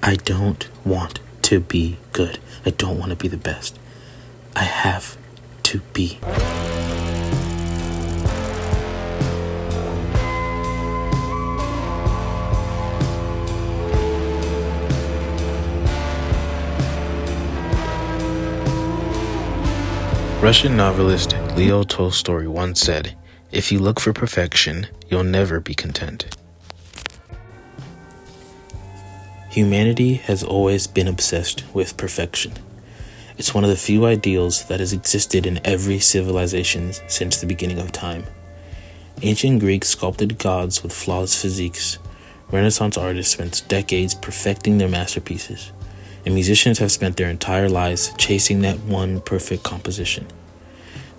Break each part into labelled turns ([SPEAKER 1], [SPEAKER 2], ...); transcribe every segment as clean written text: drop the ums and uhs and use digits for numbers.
[SPEAKER 1] I don't want to be good. I don't want to be the best. I have to be. Russian novelist Leo Tolstoy once said, "If you look for perfection, you'll never be content." Humanity has always been obsessed with perfection. It's one of the few ideals that has existed in every civilization since the beginning of time. Ancient Greeks sculpted gods with flawless physiques. Renaissance artists spent decades perfecting their masterpieces. And musicians have spent their entire lives chasing that one perfect composition.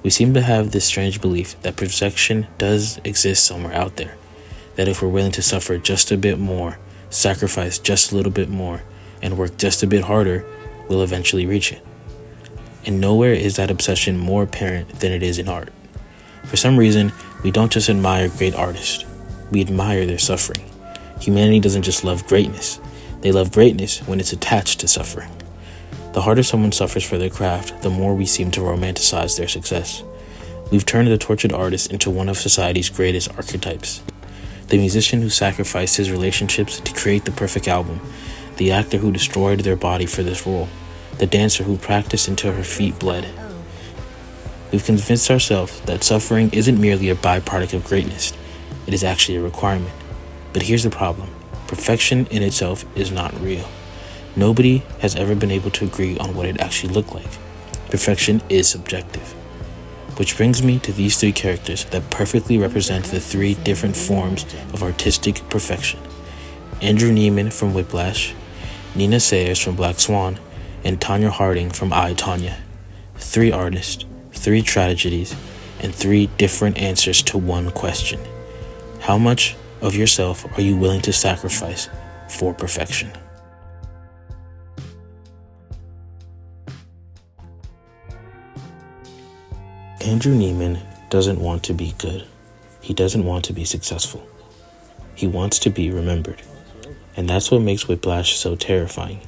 [SPEAKER 1] We seem to have this strange belief that perfection does exist somewhere out there, that if we're willing to suffer just a bit more, sacrifice just a little bit more, and work just a bit harder, we'll eventually reach it. And nowhere is that obsession more apparent than it is in art. For some reason, we don't just admire great artists, we admire their suffering. Humanity doesn't just love greatness, they love greatness when it's attached to suffering. The harder someone suffers for their craft, the more we seem to romanticize their success. We've turned the tortured artist into one of society's greatest archetypes. The musician who sacrificed his relationships to create the perfect album, the actor who destroyed their body for this role, the dancer who practiced until her feet bled. We've convinced ourselves that suffering isn't merely a byproduct of greatness, it is actually a requirement. But here's the problem. Perfection in itself is not real. Nobody has ever been able to agree on what it actually looked like. Perfection is subjective. Which brings me to these three characters that perfectly represent the three different forms of artistic perfection. Andrew Neiman from Whiplash, Nina Sayers from Black Swan, and Tonya Harding from I, Tonya. Three artists, three tragedies, and three different answers to one question. How much of yourself are you willing to sacrifice for perfection? Andrew Neiman doesn't want to be good. He doesn't want to be successful. He wants to be remembered. And that's what makes Whiplash so terrifying.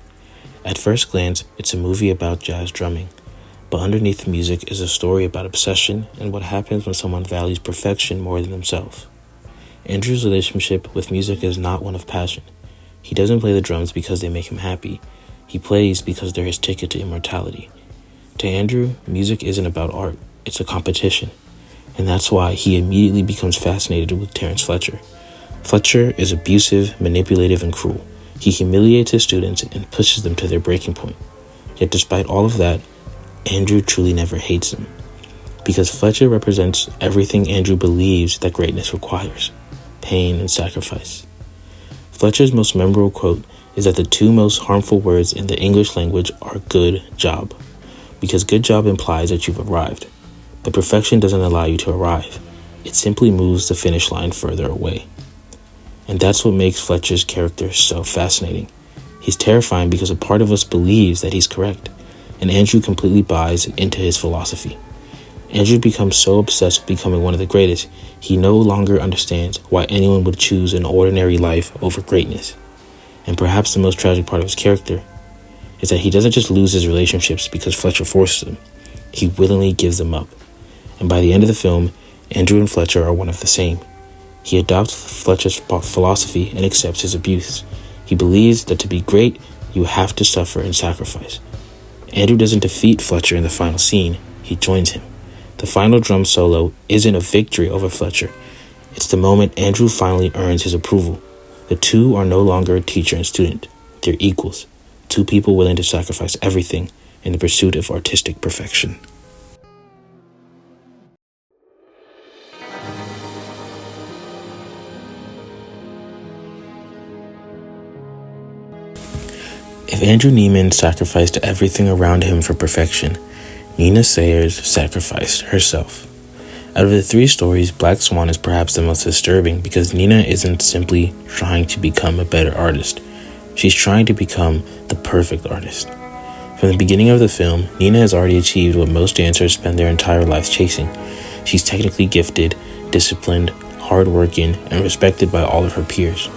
[SPEAKER 1] At first glance, it's a movie about jazz drumming, but underneath the music is a story about obsession and what happens when someone values perfection more than themselves. Andrew's relationship with music is not one of passion. He doesn't play the drums because they make him happy. He plays because they're his ticket to immortality. To Andrew, music isn't about art. It's a competition, and that's why he immediately becomes fascinated with Terrence Fletcher. Fletcher is abusive, manipulative, and cruel. He humiliates his students and pushes them to their breaking point. Yet despite all of that, Andrew truly never hates him, because Fletcher represents everything Andrew believes that greatness requires: pain and sacrifice. Fletcher's most memorable quote is that the two most harmful words in the English language are "good job," because good job implies that you've arrived. But perfection doesn't allow you to arrive. It simply moves the finish line further away. And that's what makes Fletcher's character so fascinating. He's terrifying because a part of us believes that he's correct, and Andrew completely buys into his philosophy. Andrew becomes so obsessed with becoming one of the greatest, he no longer understands why anyone would choose an ordinary life over greatness. And perhaps the most tragic part of his character is that he doesn't just lose his relationships because Fletcher forces him. He willingly gives them up. And by the end of the film, Andrew and Fletcher are one of the same. He adopts Fletcher's philosophy and accepts his abuse. He believes that to be great, you have to suffer and sacrifice. Andrew doesn't defeat Fletcher in the final scene, he joins him. The final drum solo isn't a victory over Fletcher. It's the moment Andrew finally earns his approval. The two are no longer a teacher and student. They're equals. Two people willing to sacrifice everything in the pursuit of artistic perfection. If Andrew Neiman sacrificed everything around him for perfection, Nina Sayers sacrificed herself. Out of the three stories, Black Swan is perhaps the most disturbing because Nina isn't simply trying to become a better artist. She's trying to become the perfect artist. From the beginning of the film, Nina has already achieved what most dancers spend their entire lives chasing. She's technically gifted, disciplined, hardworking, and respected by all of her peers.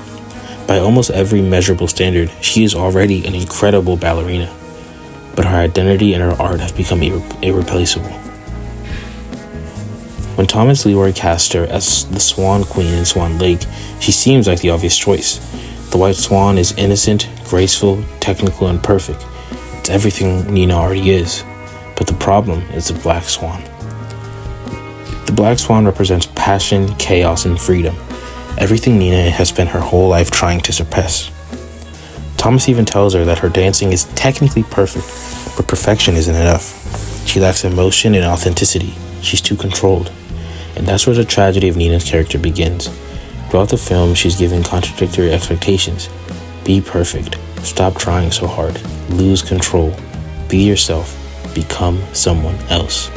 [SPEAKER 1] By almost every measurable standard, she is already an incredible ballerina, but her identity and her art have become irreplaceable. When Thomas Leroy cast her as the Swan Queen in Swan Lake, she seems like the obvious choice. The white swan is innocent, graceful, technical, and perfect. It's everything Nina already is. But the problem is the black swan. The black swan represents passion, chaos, and freedom. Everything Nina has spent her whole life trying to suppress. Thomas even tells her that her dancing is technically perfect, but perfection isn't enough. She lacks emotion and authenticity. She's too controlled. And that's where the tragedy of Nina's character begins. Throughout the film, she's given contradictory expectations. Be perfect. Stop trying so hard. Lose control. Be yourself. Become someone else.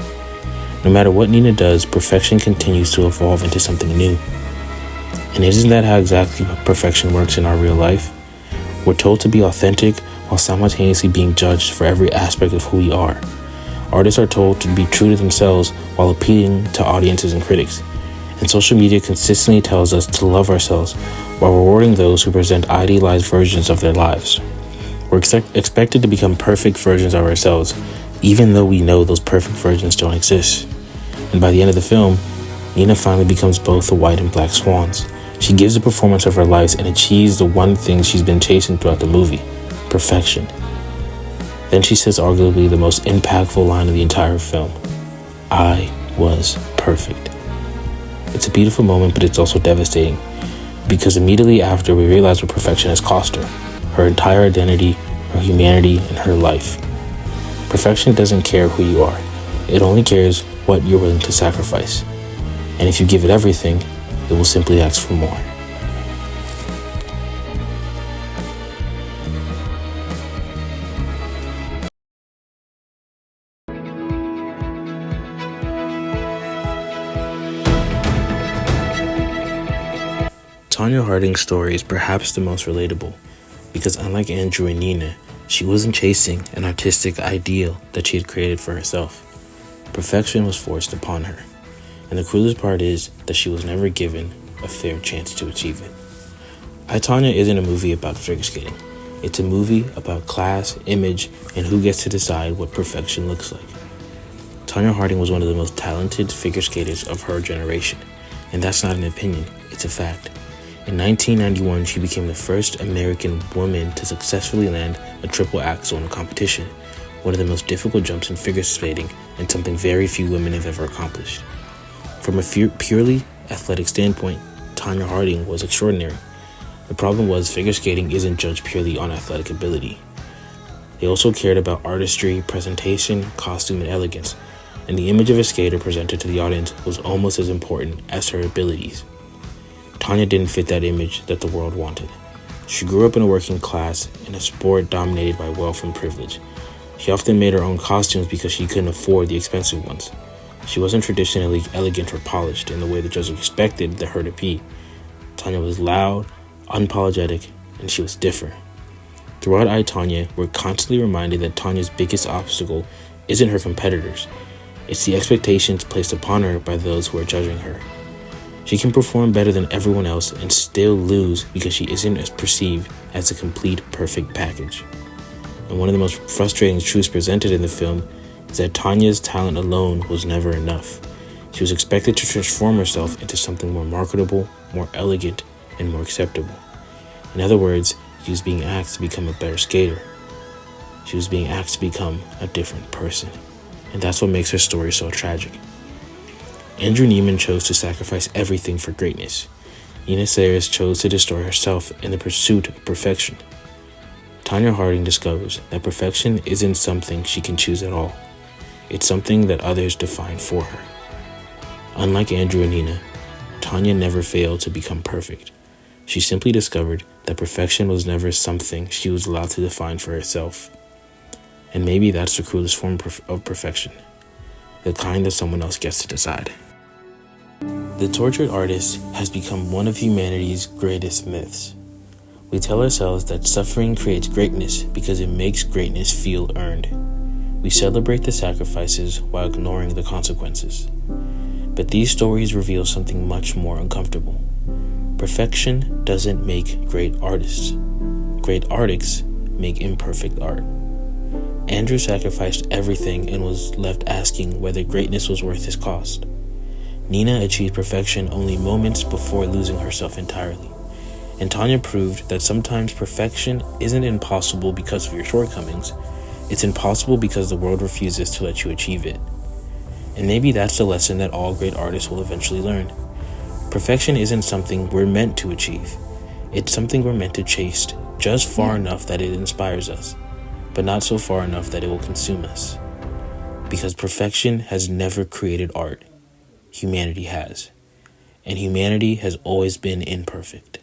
[SPEAKER 1] No matter what Nina does, perfection continues to evolve into something new. And isn't that how exactly perfection works in our real life? We're told to be authentic while simultaneously being judged for every aspect of who we are. Artists are told to be true to themselves while appealing to audiences and critics. And social media consistently tells us to love ourselves while rewarding those who present idealized versions of their lives. We're expected to become perfect versions of ourselves, even though we know those perfect versions don't exist. And by the end of the film, Nina finally becomes both the white and black swans. She gives the performance of her life and achieves the one thing she's been chasing throughout the movie: perfection. Then she says arguably the most impactful line of the entire film: "I was perfect." It's a beautiful moment, but it's also devastating, because immediately after we realize what perfection has cost her entire identity, her humanity, and her life. Perfection doesn't care who you are. It only cares what you're willing to sacrifice. And if you give it everything, it will simply ask for more. Tonya Harding's story is perhaps the most relatable, because unlike Andrew and Nina, she wasn't chasing an artistic ideal that she had created for herself. Perfection was forced upon her, and the cruelest part is that she was never given a fair chance to achieve it. I, Tonya isn't a movie about figure skating. It's a movie about class, image, and who gets to decide what perfection looks like. Tonya Harding was one of the most talented figure skaters of her generation, and that's not an opinion, it's a fact. In 1991, she became the first American woman to successfully land a triple axel in a competition, one of the most difficult jumps in figure skating and something very few women have ever accomplished. From a purely athletic standpoint, Tonya Harding was extraordinary. The problem was figure skating isn't judged purely on athletic ability. They also cared about artistry, presentation, costume, and elegance, and the image of a skater presented to the audience was almost as important as her abilities. Tonya didn't fit that image that the world wanted. She grew up in a working class in a sport dominated by wealth and privilege. She often made her own costumes because she couldn't afford the expensive ones. She wasn't traditionally elegant or polished in the way the judges expected her to be. Tonya was loud, unapologetic, and she was different. Throughout I, Tonya, we're constantly reminded that Tonya's biggest obstacle isn't her competitors. It's the expectations placed upon her by those who are judging her. She can perform better than everyone else and still lose because she isn't as perceived as a complete, perfect package. And one of the most frustrating truths presented in the film is that Tonya's talent alone was never enough. She was expected to transform herself into something more marketable, more elegant, and more acceptable. In other words, she was being asked to become a better skater. She was being asked to become a different person. And that's what makes her story so tragic. Andrew Neiman chose to sacrifice everything for greatness. Nina Sayers chose to destroy herself in the pursuit of perfection. Tonya Harding discovers that perfection isn't something she can choose at all. It's something that others define for her. Unlike Andrew and Nina, Tonya never failed to become perfect. She simply discovered that perfection was never something she was allowed to define for herself. And maybe that's the cruelest form of perfection, the kind that someone else gets to decide. The tortured artist has become one of humanity's greatest myths. We tell ourselves that suffering creates greatness because it makes greatness feel earned. We celebrate the sacrifices while ignoring the consequences. But these stories reveal something much more uncomfortable. Perfection doesn't make great artists. Great artists make imperfect art. Andrew sacrificed everything and was left asking whether greatness was worth his cost. Nina achieved perfection only moments before losing herself entirely. And Tonya proved that sometimes perfection isn't impossible because of your shortcomings. It's impossible because the world refuses to let you achieve it. And maybe that's the lesson that all great artists will eventually learn. Perfection isn't something we're meant to achieve. It's something we're meant to chase just far enough that it inspires us, but not so far enough that it will consume us. Because perfection has never created art. Humanity has. And humanity has always been imperfect.